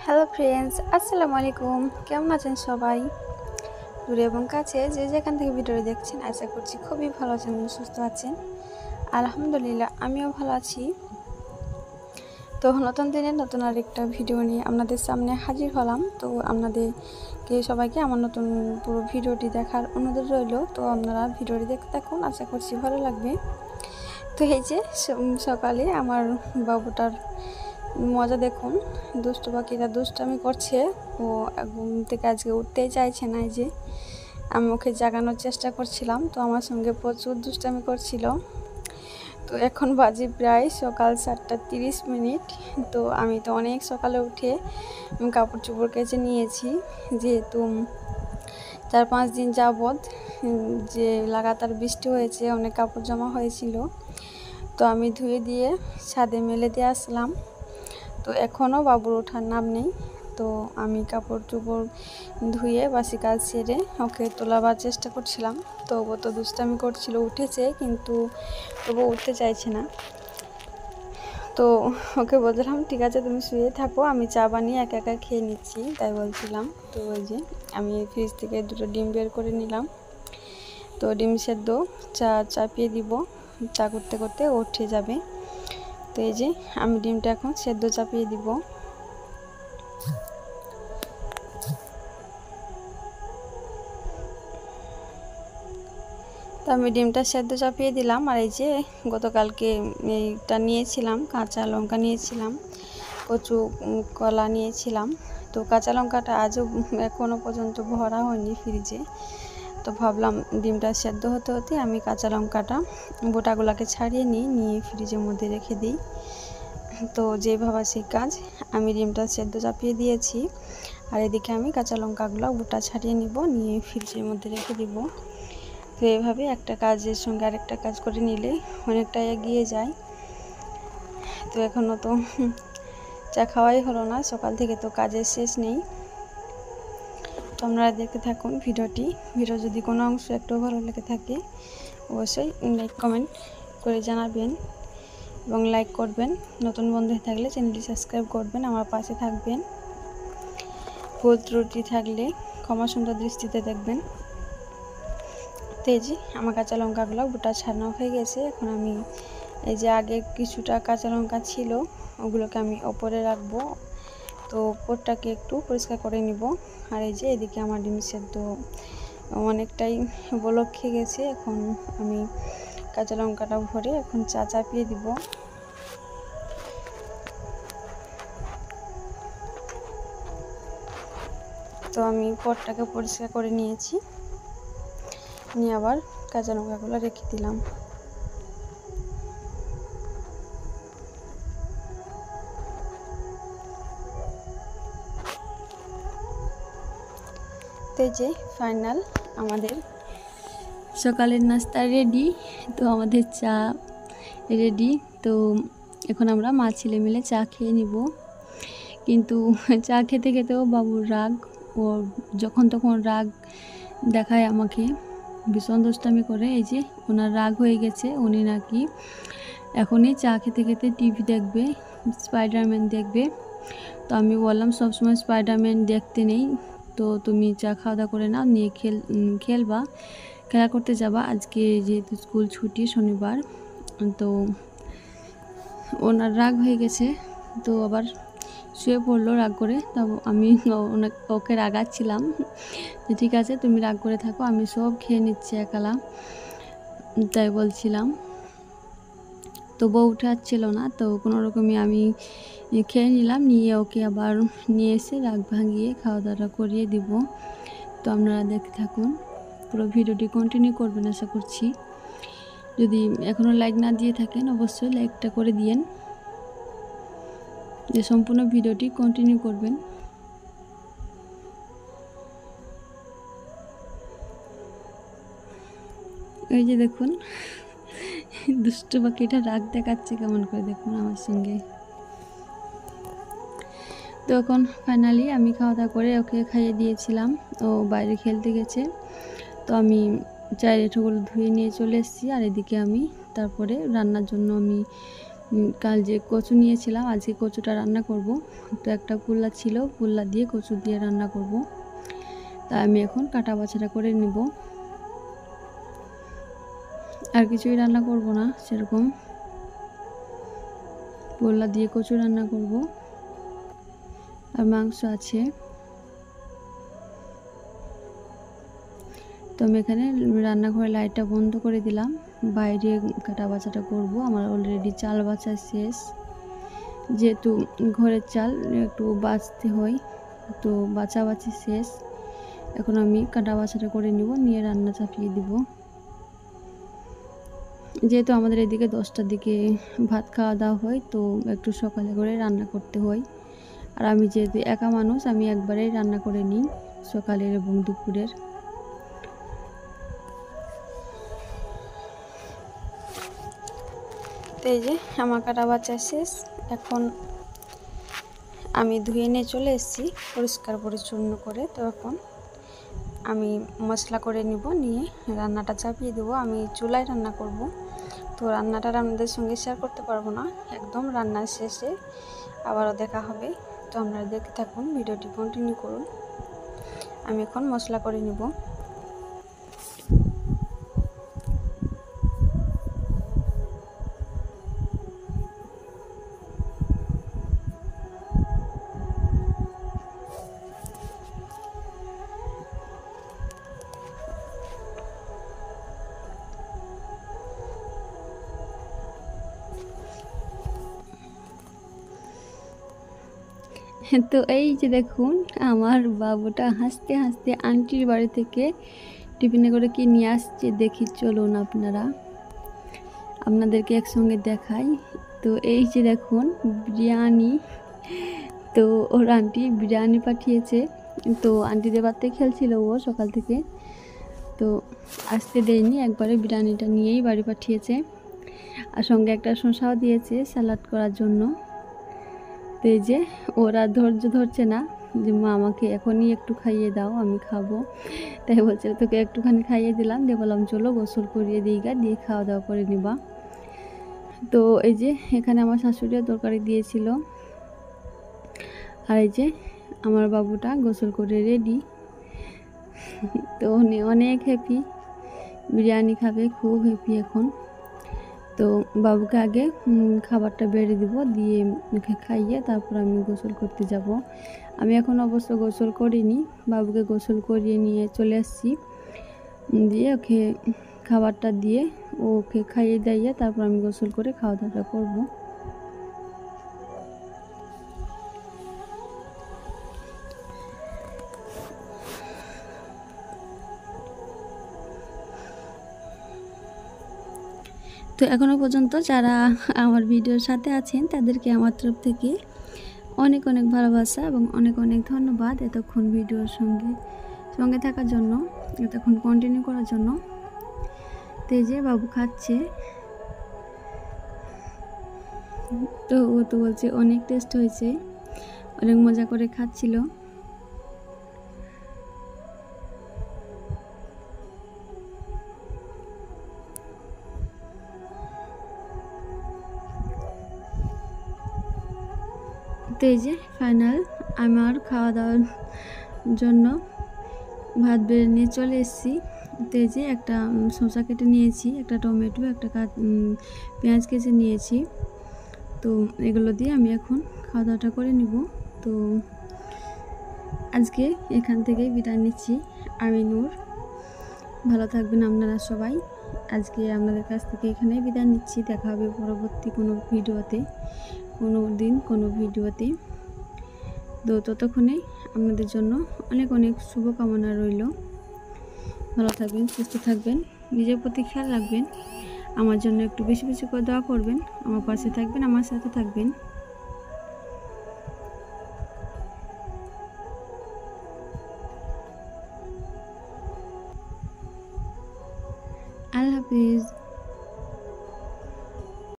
Hello friends, আসসালামু আলাইকুম। কেমন আছেন সবাই? দূরে এবং কাছে যে যেখান থেকে ভিডিও দেখছেন, আশা করছি খুবই ভালো আছেন এবং সুস্থ আছেন। আলহামদুলিল্লাহ, আমিও ভালো আছি। তো নতুন দিনে নতুন আরেকটা ভিডিও নিয়ে আপনাদের সামনে হাজির হলাম। তো আপনাদেরকে সবাইকে আমার নতুন পুরো ভিডিওটি দেখার অনুরোধ রইল। তো আপনারা ভিডিওটি দেখতে থাকুন, আশা করছি ভালো লাগবে। তো এই যে সকালে আমার বাবুটার মজা দেখুন, দুষ্টু পাখিটা দুষ্টামি করছে। ও ঘুম থেকে আজকে উঠতেই চাইছে না। এই যে আমি ওকে জাগানোর চেষ্টা করছিলাম, তো আমার সঙ্গে প্রচুর দুষ্টামি করছিল। তো এখন বাজে প্রায় সকাল 7:30। তো আমি তো অনেক সকালে উঠে কাপড় চোপড় কেচে নিয়েছি, যেহেতু 4-5 দিন যাবৎ যে লাগাতার বৃষ্টি হয়েছে, অনেক কাপড় জমা হয়েছিল। তো আমি ধুয়ে দিয়ে ছাদে মেলে দিয়ে আসলাম। তো এখনও বাবুর ওঠার নাম নেই। তো আমি কাপড় চোপড় ধুয়ে বাসি কাজ সেরে ওকে তোলাবার চেষ্টা করছিলাম। তো ও তো দুষ্টামি করছিল, উঠেছে কিন্তু তবু উঠতে চাইছে না। তো ওকে বলছিলাম, ঠিক আছে তুমি শুয়ে থাকো, আমি চা বানিয়ে একা একা খেয়ে নিচ্ছি, তাই বলছিলাম। তো ওই যে আমি ফ্রিজ থেকে 2টো ডিম বের করে নিলাম। তো ডিম সেদ্ধ চা চাপিয়ে দিব, চা করতে করতে উঠে যাবে। তো এই যে আমি ডিমটা এখন সেদ্ধ চাপিয়ে দিব। তো আমি ডিমটা সেদ্ধ চাপিয়ে দিলাম। আর এই যে গতকালকে এইটা নিয়েছিলাম, কাঁচা লঙ্কা নিয়েছিলাম, কচু কলা নিয়েছিলাম। তো কাঁচা লঙ্কাটা আজও এখনও পর্যন্ত ভরা হয়নি ফ্রিজে। তো ভাবলাম ডিমটা সেদ্ধ হতে হতে আমি কাঁচা লঙ্কাটা বোটাগুলোকে ছাড়িয়ে নিয়ে ফ্রিজের মধ্যে রেখে দিই। তো যেভাবে সেই কাজ, আমি ডিমটা সেদ্ধ চাপিয়ে দিয়েছি, আর এদিকে আমি কাঁচা লঙ্কাগুলো বোটা ছাড়িয়ে নিয়ে ফ্রিজের মধ্যে রেখে দিব। তো এইভাবে একটা কাজের সঙ্গে আরেকটা কাজ করে নিলে অনেকটা এগিয়ে যায়। তো এখনও তো চা খাওয়াই হলো না, সকাল থেকে তো কাজের শেষ নেই। তো আপনারা দেখতে থাকুন ভিডিও যদি কোনো অংশ একটু ভালো লেগে থাকে অবশ্যই লাইক কমেন্ট করে জানাবেন এবং লাইক করবেন। নতুন বন্ধু হয়ে থাকলে চ্যানেলটি সাবস্ক্রাইব করবেন, আমার পাশে থাকবেন। ভুল ত্রুটি থাকলে ক্ষমা সুন্দর দৃষ্টিতে দেখবেন। তেজি আমার কাঁচা লঙ্কাগুলো গোটা ছাড়ানো হয়ে গেছে। এখন আমি এই যে আগে কিছুটা কাঁচা লঙ্কা ছিল, ওগুলোকে আমি ওপরে রাখবো। তো ওপরটাকে একটু পরিষ্কার করে নিব। আর এই যে এদিকে আমার ডিম সেদ্ধ অনেকটাই বলক খেয়ে গেছে। এখন আমি কাঁচা লঙ্কাটা ভরে এখন চা চাপিয়ে দিব। তো আমি পটটাকে পরিষ্কার করে নিয়েছি, নিয়ে আবার কাঁচা লঙ্কাগুলো রেখে দিলাম। তো যে ফাইনাল আমাদের সকালের নাস্তা রেডি। তো আমাদের চা রেডি। তো এখন আমরা মা ছেলে মিলে চা খেয়ে নিব। কিন্তু চা খেতে খেতেও বাবুর রাগ, ও যখন তখন রাগ দেখায় আমাকে, ভীষণ দুষ্টামি করে। এই যে ওনার রাগ হয়ে গেছে, উনি নাকি এখনই চা খেতে খেতে টিভি দেখবে, স্পাইডারম্যান দেখবে। তো আমি বললাম সবসময় স্পাইডারম্যান দেখতে নেই, তো তুমি চা খাওয়া দাওয়া করে নাও, নিয়ে খেলা করতে যাবা। আজকে যেহেতু স্কুল ছুটি শনিবার, তো ওনার রাগ হয়ে গেছে, তো আবার শুয়ে পড়লো রাগ করে। তো আমি ওকে রাগাচ্ছিলাম যে ঠিক আছে তুমি রাগ করে থাকো, আমি সব খেয়ে নিচ্ছি একালা, তাই বলছিলাম। তো বউ উঠে আসছিল না, তো কোনো রকমই আমি খেয়ে নিলাম, নিয়ে ওকে আবার নিয়ে এসে রাগ ভাঙিয়ে খাওয়া দাওয়া করিয়ে দিব। তো আপনারা দেখতে থাকুন, পুরো ভিডিওটি কন্টিনিউ করবেন আশা করছি। যদি এখনও লাইক না দিয়ে থাকেন অবশ্যই লাইকটা করে দিয়েন, যে সম্পূর্ণ ভিডিওটি কন্টিনিউ করবেন। এই যে দেখুন দুষ্টু পাখিটা রাগ দেখাচ্ছে কেমন করে, দেখুন আমার সঙ্গে। তো এখন ফাইনালি আমি খাওয়া দাওয়া করে ওকে খাইয়ে দিয়েছিলাম, ও বাইরে খেলতে গেছে। তো আমি চায়ের এঁঠোগুলো ধুয়ে নিয়ে চলে এসেছি। আর এদিকে আমি তারপরে রান্নার জন্য আমি কাল যে কচু নিয়েছিলাম আজকে কচুটা রান্না করব। তো একটা কুল্লা ছিল, কুল্লা দিয়ে কচু দিয়ে রান্না করব। তা আমি এখন কাটা বাছাটা করে নিব, আর কিছুই রান্না করব না সেরকম। কুল্লা দিয়ে কচু রান্না করব, আর মাংস আছে। তো আমি এখানে রান্নাঘরের লাইটটা বন্ধ করে দিলাম, বাইরে কাটা বাছাটা করব। আমার অলরেডি চাল বাছা শেষ, যেহেতু ঘরের চাল একটু বাছতে হয়, তো বাছাবাছি শেষ। এখন আমি কাটা বাছাটা করে নিব, নিয়ে রান্না চাপিয়ে দিব। যেহেতু আমাদের এদিকে 10টার দিকে ভাত খাওয়া দাওয়া হয়, তো একটু সকালে করে রান্না করতে হয়। আর আমি যেহেতু একা মানুষ, আমি একবারেই রান্না করে নিই, সকালের এবং দুপুরের। তো এই যে আমার কাটা বাছা শেষ। এখন আমি ধুয়ে নিয়ে চলে এসেছি পরিষ্কার পরিচ্ছন্ন করে। তো এখন আমি মশলা করে নিব, নিয়ে রান্নাটা চাপিয়ে দেবো। আমি চুলায় রান্না করব, তো রান্নাটা আপনাদের সঙ্গে শেয়ার করতে পারবো না, একদম রান্নার শেষে আবারও দেখা হবে। তো আপনারা দেখতে থাকুন, ভিডিওটি কন্টিনিউ করুন। আমি এখন মশলা করে নিব। তো এই যে দেখুন, আমার বাবুটা হাসতে হাসতে আন্টির বাড়ি থেকে টিফিনে করে কি নিয়ে আসছে, দেখি চলুন আপনাদেরকে একসঙ্গে দেখাই। তো এই যে দেখুন বিরিয়ানি, তো ওর আন্টি বিরিয়ানি পাঠিয়েছে। তো আন্টিদের বাড়িতে খেলছিল ও সকাল থেকে, তো আসতে দেয়নি, একবারে বিরিয়ানিটা নিয়েই বাড়ি পাঠিয়েছে। আর সঙ্গে একটা শসাও দিয়েছে স্যালাড করার জন্য। তো এই যে ওরা ধৈর্য ধরছে না যে মা আমাকে এখনই একটু খাইয়ে দাও, আমি খাবো। তাই বলছে তোকে একটুখানি খাইয়ে দিলাম, দিয়ে বললাম চলো গোসল করিয়ে দিই গা, দিয়ে খাওয়া দাওয়া করে নিবা। তো এই যে এখানে আমার শাশুড়িও তরকারি দিয়েছিল। আর এই যে আমার বাবুটা গোসল করে রেডি। তো উনি অনেক হ্যাপি, বিরিয়ানি খাবে, খুব হ্যাপি এখন। তো বাবুকে আগে খাবারটা বেড়ে দিব, দিয়ে ওকে খাইয়ে তারপর আমি গোসল করতে যাব। আমি এখন অবশ্য গোসল করিনি, বাবুকে গোসল করিয়ে নিয়ে চলে আসছি, দিয়ে ওকে খাবারটা দিয়ে ওকে খাইয়ে দাইয়ে তারপর আমি গোসল করে খাওয়া দাওয়াটা করবো। তো এখনও পর্যন্ত যারা আমার ভিডিওর সাথে আছেন তাদেরকে আমার তরফ থেকে অনেক অনেক ভালোবাসা এবং অনেক অনেক ধন্যবাদ এতক্ষণ ভিডিওর সঙ্গে থাকার জন্য, এতক্ষণ কন্টিনিউ করার জন্য। তো এই যে বাবু খাচ্ছে, তো ও তো বলছে অনেক টেস্ট হয়েছে, অনেক মজা করে খাচ্ছিল। তো এই যে ফাইনাল আমার খাওয়া দাওয়ার জন্য ভাত বেড়ে নিয়ে চলে এসেছি। তো এই যে একটা শসা কেটে নিয়েছি, একটা টমেটো, একটা পেঁয়াজ কেটে নিয়েছি। তো এগুলো দিয়ে আমি এখন খাওয়া দাওয়াটা করে নিব। তো আজকে এখান থেকে বিদায় নিচ্ছি, আমি নূর। ভালো থাকবেন আপনারা সবাই। আজকে আপনাদের কাছ থেকে এখানেই বিদায় নিচ্ছি, দেখা হবে পরবর্তী কোনো ভিডিওতে, কোনো দিন কোনো ভিডিওতে। তো ততক্ষণে আপনাদের জন্য অনেক অনেক শুভকামনা রইল। ভালো থাকবেন, সুস্থ থাকবেন, নিজের প্রতি খেয়াল রাখবেন, আমার জন্য একটু বেশি বেশি করে দোয়া করবেন, আমার পাশে থাকবেন, আমার সাথে থাকবেন। আল্লাহ হাফিজ।